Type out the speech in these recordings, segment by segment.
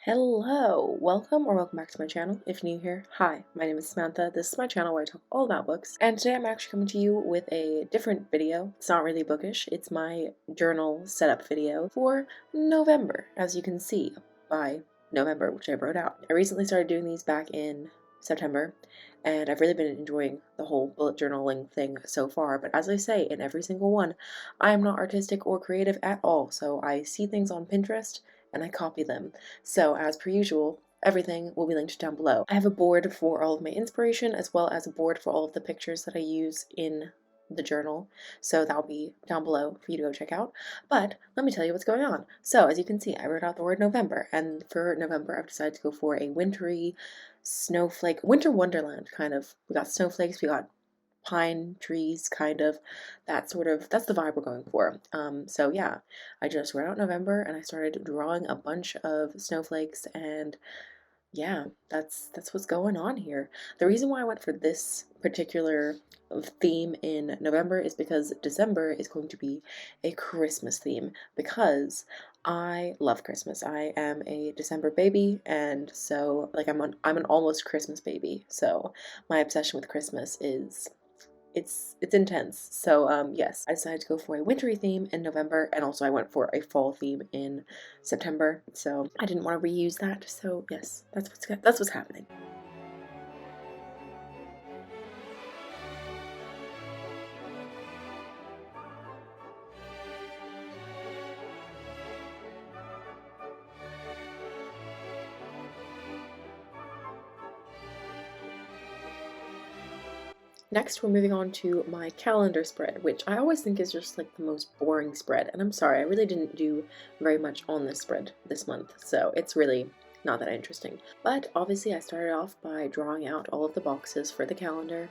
Hello, welcome back to my channel. If you're new here, hi, my name is Samantha. This is my channel where I talk all about books, and today I'm actually coming to you with a different video. It's not really bookish, it's my journal setup video for November, as you can see by November, which I wrote out. I recently started doing these back in September, and I've really been enjoying the whole bullet journaling thing so far, but as I say in every single one, I am not artistic or creative at all, so I see things on Pinterest and I copy them. So as per usual, everything will be linked down below. I have a board for all of my inspiration as well as a board for all of the pictures that I use in the journal, so that'll be down below for you to go check out. But let me tell you what's going on. So as you can see, I wrote out the word November, and for November I've decided to go for a wintry snowflake, winter wonderland kind of. We got snowflakes, we got pine trees, kind of. That's the vibe we're going for. So yeah, I just wrote out November and I started drawing a bunch of snowflakes, and yeah, that's what's going on here. The reason why I went for this particular theme in November is because December is going to be a Christmas theme, because I love Christmas. I am a December baby, and so like I'm an almost Christmas baby. So my obsession with Christmas is it's intense. So yes, I decided to go for a wintry theme in November, and also I went for a fall theme in September. So I didn't want to reuse that. So yes, that's what's happening. Next, we're moving on to my calendar spread, which I always think is just like the most boring spread. And I'm sorry, I really didn't do very much on this spread this month, so it's really not that interesting. But obviously I started off by drawing out all of the boxes for the calendar.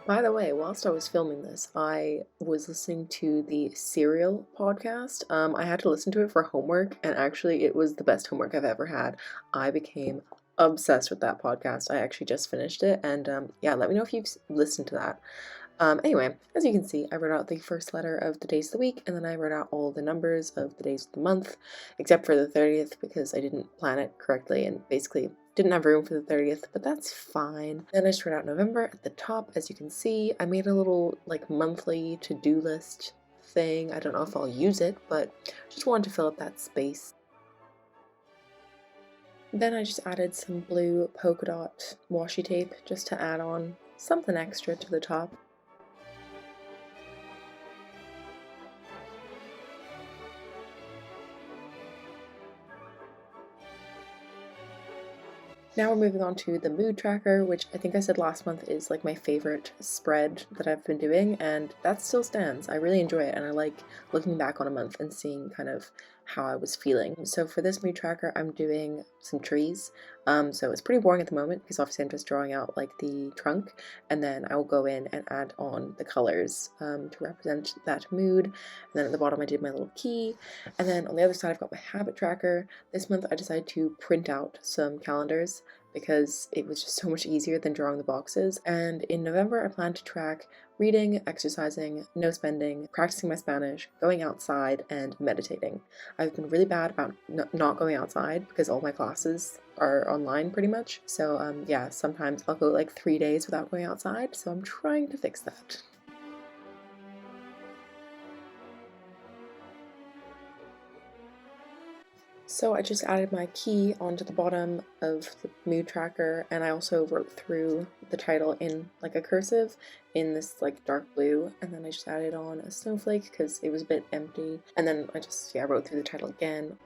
By the way, whilst I was filming this, I was listening to the Serial podcast. I had to listen to it for homework, and actually it was the best homework I've ever had. I became obsessed with that podcast. I actually just finished it, and yeah, let me know if you've listened to that. Anyway, as you can see, I wrote out the first letter of the days of the week, and then I wrote out all the numbers of the days of the month, except for the 30th because I didn't plan it correctly and basically didn't have room for the 30th, but that's fine. Then I just wrote out November at the top. As you can see, I made a little like monthly to-do list thing. I don't know if I'll use it, but just wanted to fill up that space. Then I just added some blue polka dot washi tape just to add on something extra to the top. Now we're moving on to the mood tracker, which I think I said last month is like my favorite spread that I've been doing, and that still stands. I really enjoy it, and I like looking back on a month and seeing kind of how I was feeling. So for this mood tracker, I'm doing some trees. So it's pretty boring at the moment because obviously I'm just drawing out like the trunk, and then I will go in and add on the colors to represent that mood. And then at the bottom I did my little key, and then on the other side I've got my habit tracker. This month I decided to print out some calendars because it was just so much easier than drawing the boxes. And in November, I plan to track reading, exercising, no spending, practicing my Spanish, going outside, and meditating. I've been really bad about not going outside because all my classes are online pretty much. So yeah, sometimes I'll go like 3 days without going outside, so I'm trying to fix that. So I just added my key onto the bottom of the mood tracker, and I also wrote through the title in like a cursive in this like dark blue, and then I just added on a snowflake because it was a bit empty, and then I just wrote through the title again.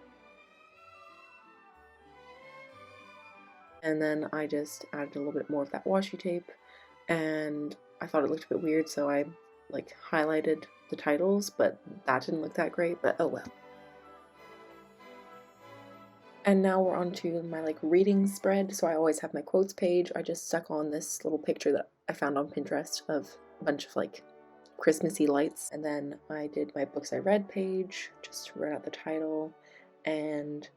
And then I just added a little bit more of that washi tape, and I thought it looked a bit weird, so I like highlighted the titles, but that didn't look that great, but oh well. And now we're on to my like reading spread. So I always have my quotes page. I just stuck on this little picture that I found on Pinterest of a bunch of like Christmassy lights. And then I did my books I read page, just wrote out the title, and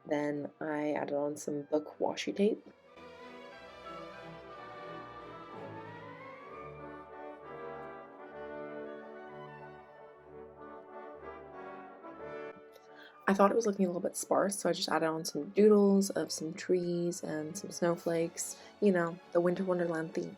then I added on some book washi tape. I thought it was looking a little bit sparse, so I just added on some doodles of some trees and some snowflakes, you know, the Winter Wonderland theme.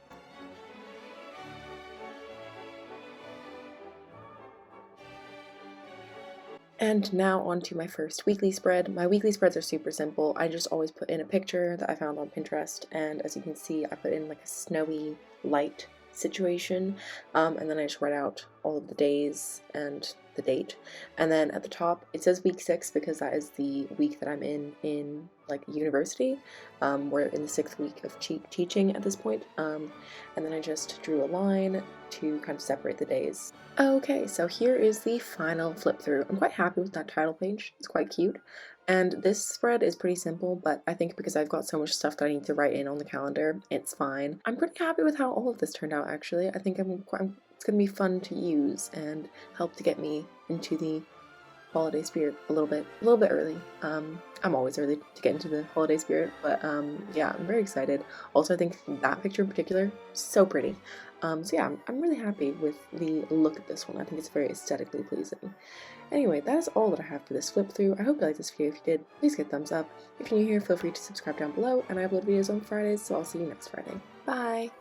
And now on to my first weekly spread. My weekly spreads are super simple. I just always put in a picture that I found on Pinterest, and as you can see, I put in like a snowy light situation, and then I just write out all of the days and the date. And then at the top, it says week 6 because that is the week that I'm in like university. We're in the 6th week of teaching at this point. And then I just drew a line to kind of separate the days. Okay, so here is the final flip through. I'm quite happy with that title page. It's quite cute. And this spread is pretty simple, but I think because I've got so much stuff that I need to write in on the calendar, it's fine. I'm pretty happy with how all of this turned out, actually. I think it's going to be fun to use and help to get me into the holiday spirit a little bit early. I'm always early to get into the holiday spirit, but yeah, I'm very excited. Also, I think that picture in particular, so pretty. So yeah, I'm really happy with the look of this one. I think it's very aesthetically pleasing. Anyway, that is all that I have for this flip through. I hope you liked this video. If you did, please give a thumbs up. If you're new here, feel free to subscribe down below, and I upload videos on Fridays, so I'll see you next Friday. Bye!